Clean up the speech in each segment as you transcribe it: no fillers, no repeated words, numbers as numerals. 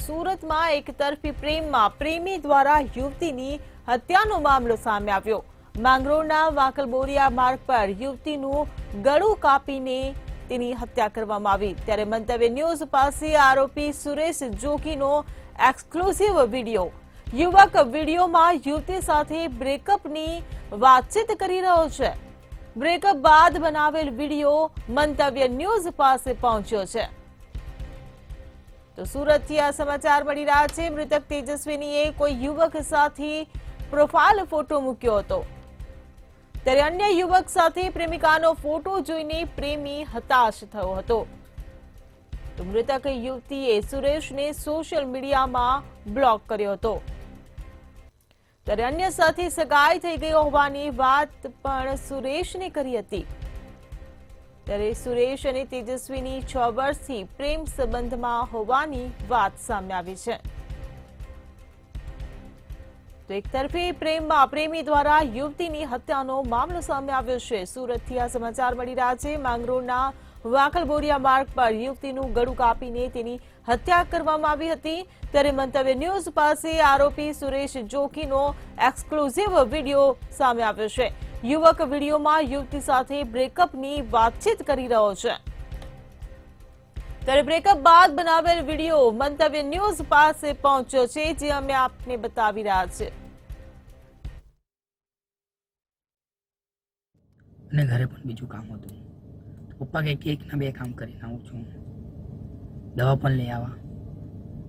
સુરતમાં એકતરફી પ્રેમમાં પ્રેમી દ્વારા યુવતીની હત્યાનો મામલો સામે આવ્યો। માંગરોળના વાંકલબોરિયા માર્ગ પર યુવતીનું ગળું કાપીને તેની હત્યા કરવામાં આવી। ત્યારે મંતવ્ય ન્યૂઝ પાસે આરોપી સુરેશ જોગીનો એક્સક્લુઝિવ વિડીયો। યુવક વિડીયોમાં યુવતી સાથે બ્રેકઅપની વાતચીત કરી રહ્યો છે। બ્રેકઅપ બાદ બનાવેલ વિડીયો મંતવ્ય ન્યૂઝ પાસે પહોંચ્યો છે। તો સુરતથી આ સમાચાર મળી રહ્યા છે। મૃતક તેજસ્વીનીએ કોઈ યુવક સાથે પ્રોફાઇલ ફોટો મૂક્યો હતો, ત્યારે અન્ય યુવક સાથે પ્રેમિકાનો ફોટો જોઈને પ્રેમી હતાશ થયો હતો। તો મૃતક યુવતીએ સુરેશને સોશિયલ મીડિયામાં બ્લોક કર્યો હતો, ત્યારે અન્ય સાથે સગાઈ થઈ ગઈ હોવાની વાત પણ સુરેશને કરી હતી। ત્યારે સુરેશ અને તેજસ્વીની 6 વર્ષથી પ્રેમ સંબંધમાં હોવાની વાત સામે આવી છે। તો એકતરફી પ્રેમમાં પ્રેમી દ્વારા યુવતીની હત્યાનો મામલો સામે આવ્યો છે। સુરતથી આ સમાચાર મળી રહ્યા છે। માંગરોળના વાંકલબોરિયા માર્ગ પર યુવતીનું ગળું કાપીને તેની હત્યા કરવામાં આવી હતી। ત્યારે મંતવ્ય ન્યૂઝ પાસે આરોપી સુરેશ જોગીનો એક્સક્લુઝિવ વિડીયો સામે આવ્યો છે। યુવક વિડીયોમાં યુવતી સાથે બ્રેકઅપની વાતચીત કરી રહ્યો છે। ત્યારે બ્રેકઅપ બાદ બનાવેલ વિડીયો મંતવ્ય ન્યૂઝ પાસે પહોંચ્યો છે, જે અમે આપને બતાવી રહ્યા છે। અને ઘરે પણ બીજું કામ હતું। પપ્પા કે એકના 2 કામ કરીને આવું છું, દવા પણ લઈ આવા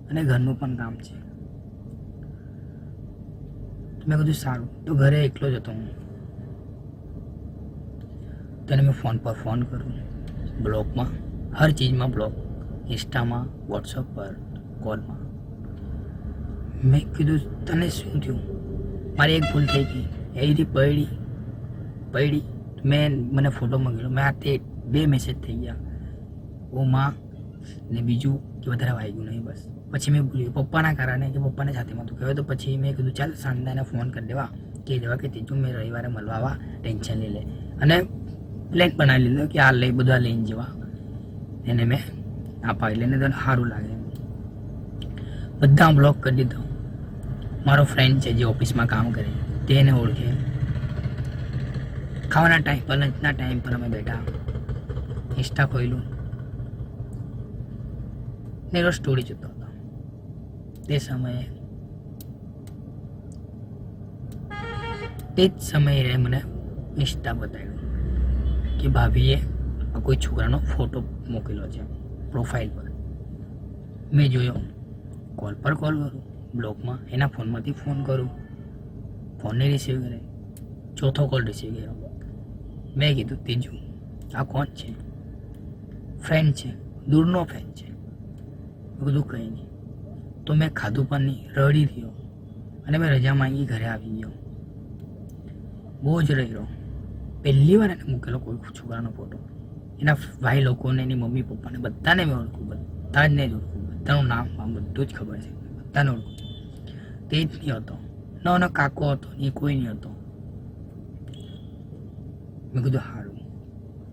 અને ઘરનું પણ કામ છે। મેં કીધું સારું, તો ઘરે એકલો જ હતો હું। તને મેં ફોન પર ફોન કરું, બ્લોકમાં હર ચીજમાં બ્લોક, ઇન્સ્ટામાં, વોટ્સઅપ પર, કોલમાં। મેં કીધું તને શું થયું? મારી એક ભૂલ થઈ ગઈ, એથી પડી મેં મને ફોટો મોકલ્યો, મેં આ તે 2 મેસેજ થઈ ગયા, ઓ માં ને બીજું કે વધારે વાગ્યું નહીં, બસ। પછી મેં ભૂલ્યું પપ્પાના કારણે, કે પપ્પાને સાથેમાં તો કહેવાય, તો પછી મેં કીધું ચાલ સાંજના ફોન કરી દેવા, કહી દેવા કે તીજું મેં રવિવારે મળવા આવા, ટેન્શન લઈ લે, અને પ્લેન બનાવી લીધો કે આ લઈ બધા લઈને જવા એને મેં અપાવી લઈને તને સારું લાગે। બધા બ્લોક કરી દીધો। મારો ફ્રેન્ડ છે જે ઓફિસમાં કામ કરે, તેને ઓળખે। ખાવાના ટાઈમ પર, લંચના ટાઈમ પર અમે બેઠા, ઇન્સ્ટા ખોલ્યું ને રોજ સ્ટોરી જોતો હતો। તે જ સમયે મને ઇન્સ્ટા બતાવ્યું કે ભાભીએ કોઈ છોકરાનો ફોટો મોકલ્યો છે પ્રોફાઇલ પર। મેં જોયો, કોલ પર કોલ કરું, બ્લોકમાં એના ફોનમાંથી ફોન કરું, ફોનને રિસીવ કરે, ચોથો કોલ રિસીવ કર્યો। મેં કીધું ત્રીજું આ કોણ છે? ફ્રેન્ડ છે, દૂરનો ફ્રેન્ડ છે। બધું કંઈ નહીં, તો મેં ખાધું પણ નહીં, રડી રહ્યો, અને મેં રજા માંગી ઘરે આવી ગયો। બહુ જ રહ્યો, પહેલી વાર એને મૂકેલો કોઈ છોકરાનો ફોટો। એના ભાઈ લોકોને, એની મમ્મી પપ્પાને બધાને મેં ઓળખું, બધા જ ને જ ઓળખું, બધાનું નામ બધું જ ખબર છે, બધાને ઓળખું। તે જ નહીં હતો, ન કાકો હતો, એ કોઈ નહીં હતો। મેં કીધું સારું,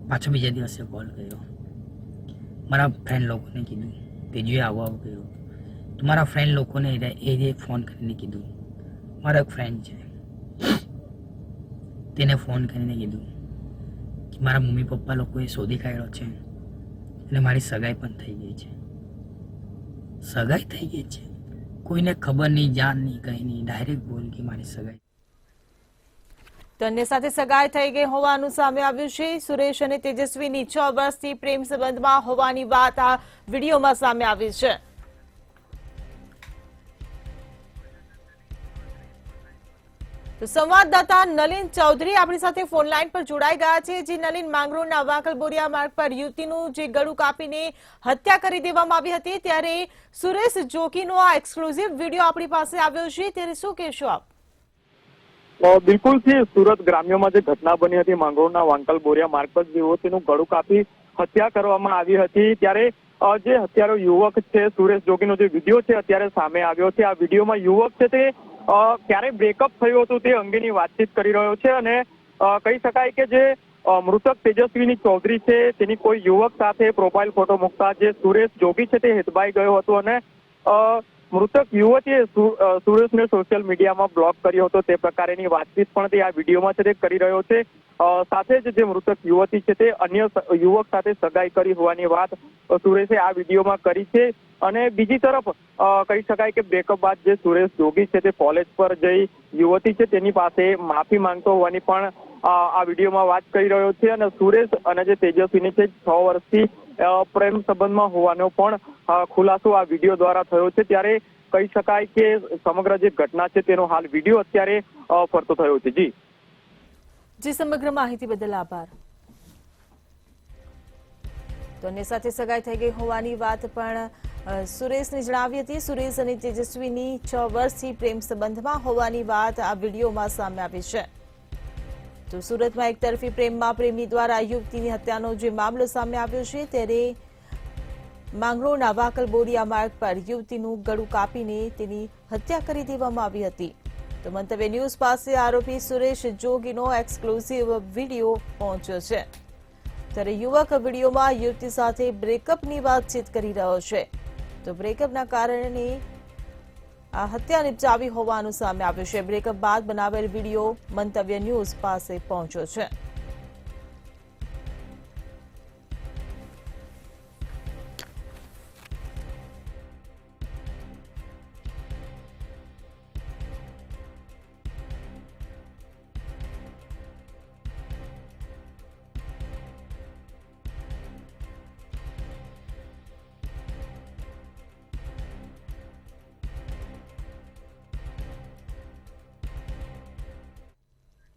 પાછો બીજા દિવસે કોલ કર્યો, મારા ફ્રેન્ડ લોકોને કીધું, તેજુએ આવું કર્યું, તો મારા ફ્રેન્ડ લોકોને એ જે ફોન કરીને કીધું, મારો એક ફ્રેન્ડ છે તેને ફોન કરીને કીધું કે મારા મમ્મી પપ્પા લોકોએ શોધી કાઢ્યો છે અને મારી સગાઈ પણ થઈ ગઈ છે। સગાઈ થઈ ગઈ છે, કોઈને ખબર નહીં, જાણ નહીં, કંઈ નહીં, ડાયરેક્ટ બોલ કે મારી સગાઈ। તન્ય સાથે સગાઈ થઈ ગઈ હોવાનું સામે આવ્યું છે। સુરેશ અને તેજસ્વીની 6 વર્ષથી પ્રેમ સંબંધમાં હોવાની વાત આ વિડીયોમાં સામે આવી છે। તો સંવાદદાતા નલિન ચૌધરી આપણી સાથે ફોન લાઈન પર જોડાઈ ગયા છે। જે નલિન, માંગરોળના વાંકલબોરિયા માર્ગ પર યુવતીનું જે ગળું કાપીને હત્યા કરી દેવામાં આવી હતી, ત્યારે સુરેશ જોગીનો આ એક્સક્લુઝિવ વિડીયો આપણી પાસે આવ્યો છે, ત્યારે શું કહેશો આપ? બિલકુલ થી સુરત ગ્રામ્યમાં જે ઘટના બની હતી, માંગરોળના વાંકલબોરિયા માર્ગ પર યુવતીનું ગળું કાપી હત્યા કરવામાં આવી હતી, ત્યારે જે હત્યારો યુવક છે સુરેશ જોગીનો જે વિડીયો છે અત્યારે સામે આવ્યો છે। આ વિડીયોમાં યુવક છે તે ક્યારે બ્રેકઅપ થયું હતું તે અંગેની વાતચીત કરી રહ્યો છે, અને કહી શકાય કે જે મૃતક તેજસ્વીની ચૌધરી છે તેની કોઈ યુવક સાથે પ્રોફાઇલ ફોટો મૂકતા જે સુરેશ જોગી છે તે હેતબાઈ ગયો હતો, અને મૃતક યુવતીએ સુરેશને સોશિયલ મીડિયામાં બ્લોક કર્યો હતો તે પ્રકારેની વાતચીત પણ તે આ વિડીયોમાં છે તે કરી રહ્યો છે. સાથે જ જે મૃતક યુવતી છે તે અન્ય યુવક સાથે સગાઈ કરી હોવાની વાત સુરેશે આ વિડીયોમાં કરી છે. અને બીજી તરફ કહી શકાય કે બ્રેકઅપ બાદ જે સુરેશ જોગી છે તે કોલેજ પર જઈ યુવતી છે તેની પાસે માફી માંગતો હોવાની પણ આ વિડીયોમાં વાત કરી રહ્યો છે. અને સુરેશ અને જે તેજસ્વીની છે 6 વર્ષથી પ્રેમ સંબંધમાં હોવાનો પણ ખુલાસો આ વિડીયો દ્વારા થયો છે. ત્યારે કહી શકાય કે સમગ્ર જે ઘટના છે તેનો હાલ વિડીયો અત્યારે ફરતો થયો છે. જી સમગ્ર માહિતી બદલ આભાર. તો અન્ય સાથે સગાઈ થઈ ગઈ હોવાની વાત પણ સુરેશને જણાવી હતી. સુરેશ અને તેજસ્વીની 6 વર્ષથી પ્રેમ સંબંધમાં હોવાની વાત આ વિડીયોમાં સામે આવી છે. તો સુરતમાં એક તરફી પ્રેમમાં પ્રેમી દ્વારા યુવતીની હત્યાનો જે મામલો સામે આવ્યો છે ત્યારે માંગરોળના વાકલબોરિયા માર્ગ પર યુવતીનું ગળું કાપીને તેની હત્યા કરી દેવામાં આવી હતી. તો મંતવ્ય ન્યૂઝ પાસે આરોપી સુરેશ જોગીનો એક્સક્લુઝિવ વિડીયો પહોંચ્યો છે. ત્યારે યુવક વિડીયોમાં યુવતી સાથે બ્રેકઅપની વાતચીત કરી રહ્યો છે. તો બ્રેકઅપના કારણે આ હત્યા નિપજાવી હોવાનું સામે આવ્યું છે. બ્રેકઅપ બાદ બનાવેલ વિડીયો મંતવ્ય ન્યૂઝ પાસે પહોંચ્યો છે.